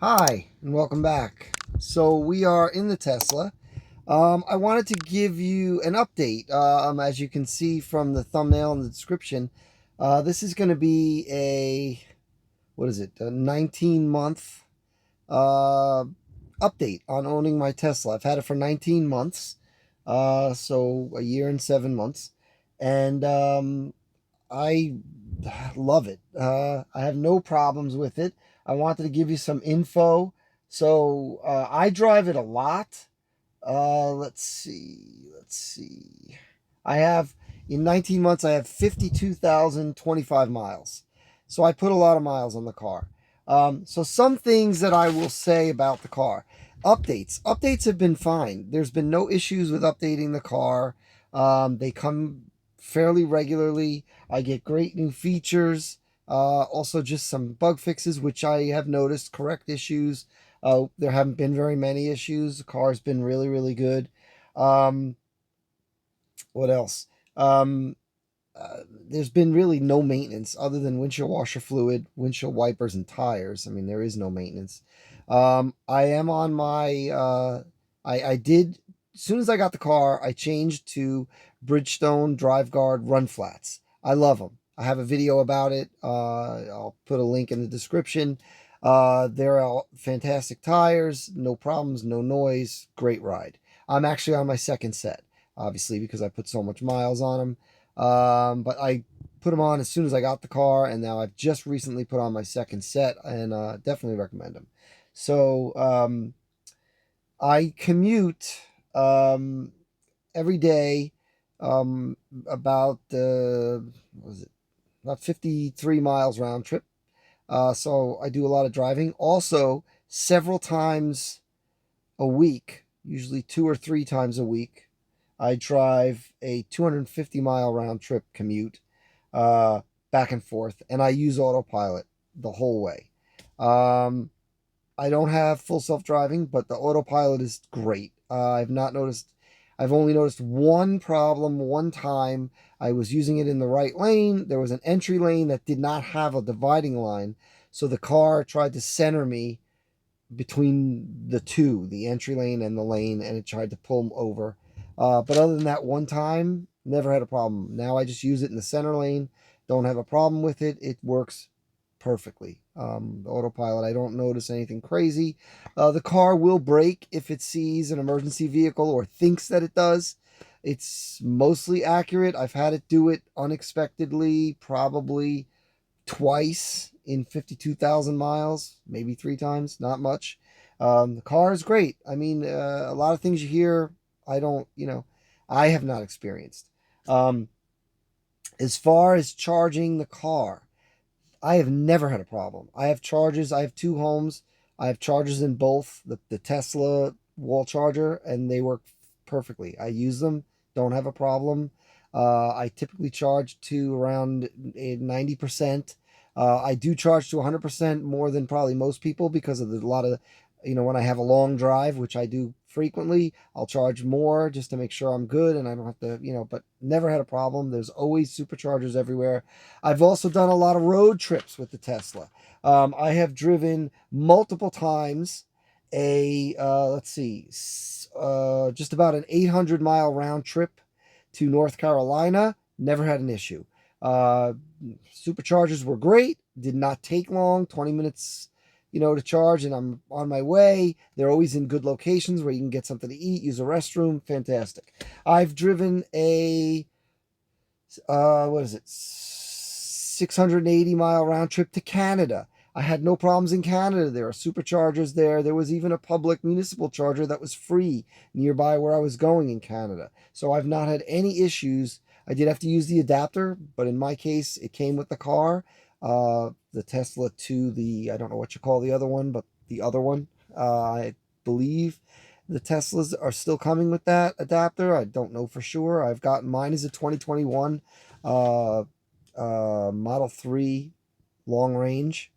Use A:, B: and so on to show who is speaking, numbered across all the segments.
A: Hi, and welcome back. So we are in the Tesla. I wanted to give you an update. As you can see from the thumbnail and the description, this is going to be a 19-month uh, update on owning my Tesla. I've had it for 19 months, so a year and 7 months, and I love it. I have no problems with it. I wanted to give you some info. So I drive it a lot. Let's see. I have in 19 months I have 52,025 miles. So I put a lot of miles on the car. So some things that I will say about the car. Updates have been fine. There's been no issues with updating the car. They come fairly regularly. I get great new features. Also, just some bug fixes, which I have noticed correct issues. There haven't been very many issues. The car's been really, really good. Um, what else? Um, there's been really no maintenance other than windshield washer fluid, windshield wipers, and tires. I mean, there is no maintenance. I am on my. I did as soon as I got the car, I changed to Bridgestone Drive Guard Run Flats. I love them. I have a video about it. I'll put a link in the description. They're all fantastic tires, no problems, no noise, great ride. I'm actually on my second set, obviously, because I put so much miles on them. But I put them on as soon as I got the car, and now I've just recently put on my second set, and definitely recommend them. So I commute um, every day about what was it about 53 miles round trip. So I do a lot of driving. Also, several times a week, usually 2 or 3 times a week, I drive a 250-mile round trip commute uh, back and forth, and I use autopilot the whole way. Um, I don't have full self driving, but the autopilot is great. I've only noticed one problem one time. I was using it in the right lane. There was an entry lane that did not have a dividing line. So the car tried to center me between the two, the entry lane and the lane, and it tried to pull over. But other than that one time, never had a problem. Now I just use it in the center lane. Don't have a problem with it. It works perfectly. The autopilot, I don't notice anything crazy. The car will brake if it sees an emergency vehicle or thinks that it does. It's mostly accurate. I've had it do it unexpectedly, probably twice in 52,000 miles, maybe 3 times, not much. The car is great. I mean, a lot of things you hear, I don't, I have not experienced. Um, as far as charging the car, I have never had a problem. I have chargers. I have two homes. I have chargers in both the Tesla wall charger, and they work perfectly. I use them. Don't have a problem. I typically charge to around 90%. I do charge to 100% more than probably most people because of a lot of, when I have a long drive, which I do frequently, I'll charge more just to make sure I'm good and I don't have to, but never had a problem. There's always superchargers everywhere. I've also done a lot of road trips with the Tesla. I have driven multiple times just about an 800-mile round trip to North Carolina. Never had an issue. Uh, Superchargers were great. Did not take long, 20 minutes, to charge, and I'm on my way. They're always in good locations where you can get something to eat, use a restroom. Fantastic. I've driven a, what is it, 680-mile round trip to Canada. I had no problems in Canada. There are superchargers there. There was even a public municipal charger that was free nearby where I was going in Canada. So I've not had any issues. I did have to use the adapter, but in my case, it came with the car. The Tesla to I don't know what you call the other one, but the other one, I believe the Teslas are still coming with that adapter. I don't know for sure. I've got mine is a 2021 uh, Model 3 long range.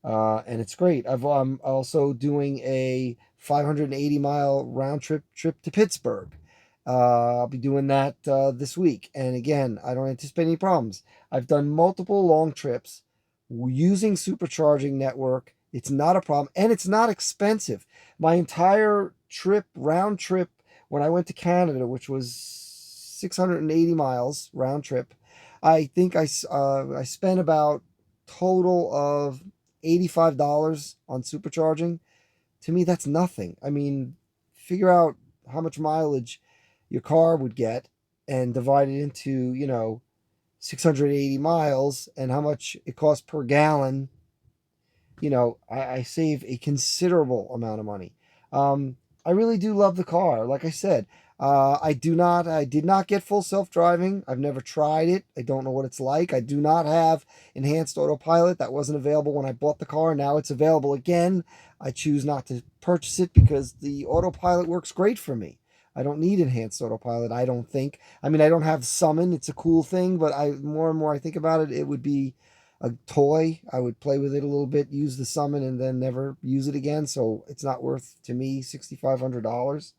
A: And it's great. I'm also doing a 580-mile round trip to Pittsburgh. I'll be doing that this week. And again, I don't anticipate any problems. I've done multiple long trips using Supercharging network It's not a problem, and it's not expensive. My entire trip, round trip, when I went to Canada, which was 680 miles round trip, I think I spent about total of $85 on supercharging. To me, that's nothing. I mean, figure out how much mileage your car would get and divide it into, 680 miles and how much it costs per gallon. I save a considerable amount of money. I really do love the car. Like I said, I did not get full self driving. I've never tried it. I don't know what it's like. I do not have enhanced autopilot. That wasn't available when I bought the car. Now it's available again. I choose not to purchase it because the autopilot works great for me. I don't need enhanced autopilot, I don't think. I mean, I don't have summon. It's a cool thing, but I more and more I think about it, it would be a toy. I would play with it a little bit, use the summon, and then never use it again. So it's not worth to me $6,500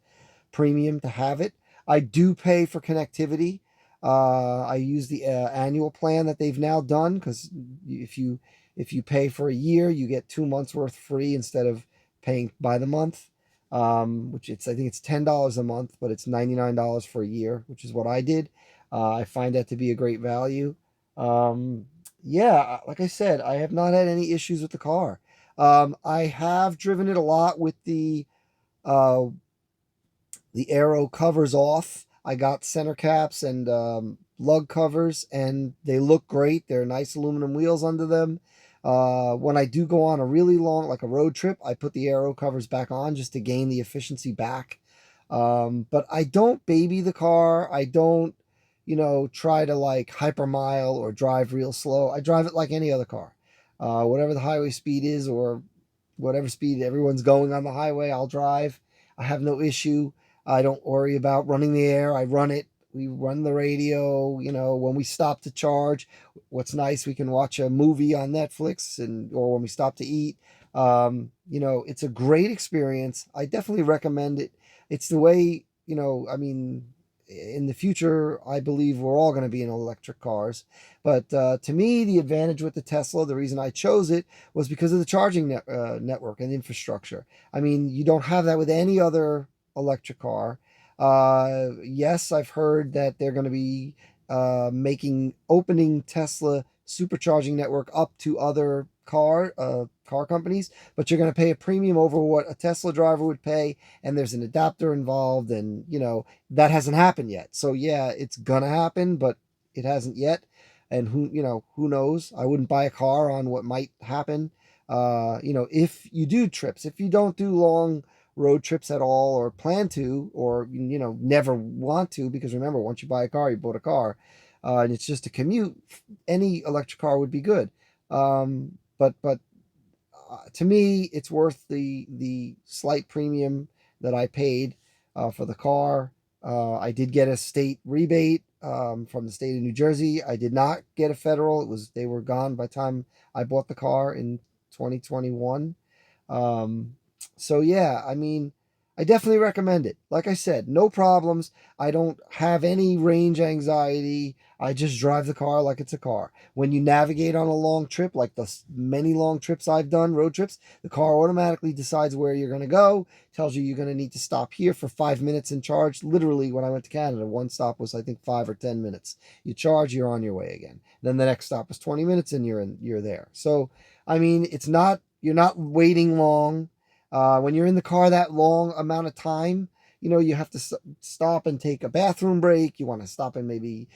A: premium to have it. I do pay for connectivity. I use the annual plan that they've now done because if you pay for a year, you get 2 months worth free instead of paying by the month. Which I think it's $10 a month, but it's $99 for a year, which is what I did. I find that to be a great value. Um, yeah, like I said, I have not had any issues with the car. I have driven it a lot with uh, the aero covers off. I got center caps and lug covers, and they look great. They're nice aluminum wheels under them. When I do go on a really long, like a road trip, I put the aero covers back on just to gain the efficiency back. But I don't baby the car. I don't, try to like hypermile or drive real slow. I drive it like any other car. Whatever the highway speed is or whatever speed everyone's going on the highway, I'll drive. I have no issue. I don't worry about running the air. I run it. We run the radio, when we stop to charge. What's nice, we can watch a movie on Netflix or when we stop to eat. It's a great experience. I definitely recommend it. It's the way, I mean, in the future, I believe we're all going to be in electric cars. But to me, the advantage with the Tesla, the reason I chose it was because of the charging network and infrastructure. I mean, you don't have that with any other electric car. Yes, I've heard that they're going to be opening Tesla supercharging network up to other car companies, but you're going to pay a premium over what a Tesla driver would pay, and there's an adapter involved, and that hasn't happened yet. So yeah, it's gonna happen, but it hasn't yet. And who knows? I wouldn't buy a car on what might happen. If you do trips, if you don't do long road trips at all or plan to or never want to, because remember, once you buy a car, you bought a car, and it's just a commute, any electric car would be good. But to me, it's worth the slight premium that I paid for the car. I did get a state rebate from the state of New Jersey. I did not get a federal. They were gone by the time I bought the car in 2021. So yeah, I mean, I definitely recommend it. Like I said, no problems. I don't have any range anxiety. I just drive the car like it's a car. When you navigate on a long trip, like the many long trips I've done, road trips, the car automatically decides where you're going to go, tells you you're going to need to stop here for 5 minutes and charge. Literally, when I went to Canada, one stop was, I think, 5 or 10 minutes. You charge, you're on your way again. Then the next stop was 20 minutes and you're there. So, I mean, you're not waiting long. When you're in the car that long amount of time, you have to stop and take a bathroom break. You want to stop and maybe,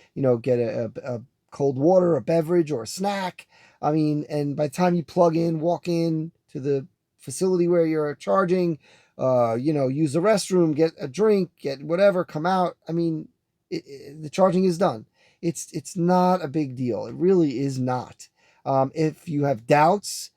A: get a cold water, a beverage, or a snack. I mean, and by the time you plug in, walk in to the facility where you're charging, use the restroom, get a drink, get whatever, come out. I mean, the charging is done. It's not a big deal. It really is not. If you have doubts,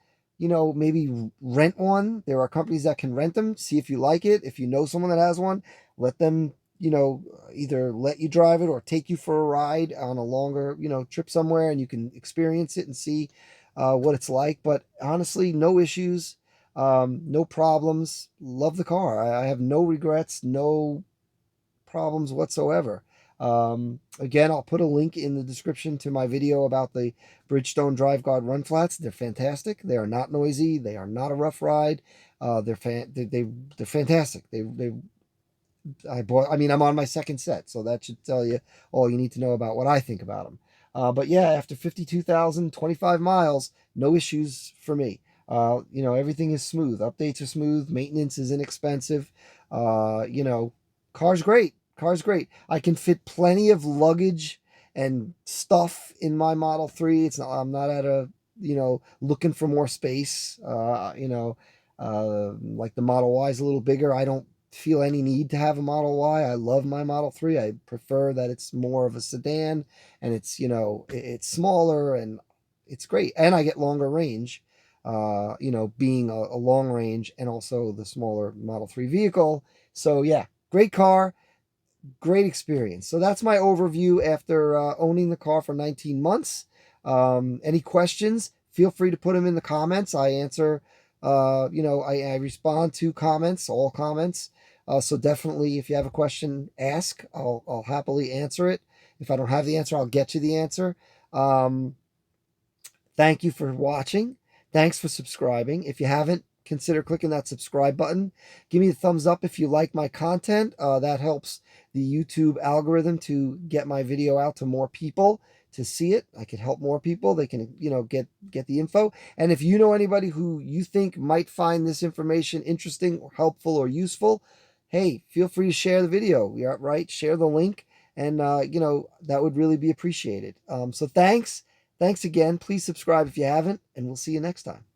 A: maybe rent one. There are companies that can rent them. See if you like it. If you know someone that has one, let them, either let you drive it or take you for a ride on a longer, trip somewhere, and you can experience it and see what it's like. But honestly, no issues, no problems. Love the car. I have no regrets, no problems whatsoever. Again, I'll put a link in the description to my video about the Bridgestone Drive Guard run flats. They're fantastic. They are not noisy. They are not a rough ride. They're fantastic. I mean, I'm on my second set, so that should tell you all you need to know about what I think about them. But yeah, after 52,025 miles, no issues for me. Everything is smooth. Updates are smooth. Maintenance is inexpensive. You know, car's great. Car's great. I can fit plenty of luggage and stuff in my Model 3. I'm not at a, looking for more space. Like the Model Y is a little bigger. I don't feel any need to have a Model Y. I love my Model 3. I prefer that it's more of a sedan and it's smaller and it's great. And I get longer range, being a long range and also the smaller Model 3 vehicle. So yeah, great car, great experience. So that's my overview after owning the car for 19 months. Any questions? Feel free to put them in the comments. I answer, I respond to comments, all comments. So definitely, if you have a question, ask. I'll happily answer it. If I don't have the answer, I'll get you the answer. Thank you for watching. Thanks for subscribing. If you haven't, consider clicking that subscribe button. Give me a thumbs up if you like my content. That helps the YouTube algorithm to get my video out to more people to see it. I could help more people. They can, get the info. And if you know anybody who you think might find this information interesting or helpful or useful, hey, feel free to share the video. Yeah, right? Share the link. And, that would really be appreciated. So thanks. Thanks again. Please subscribe if you haven't, and we'll see you next time.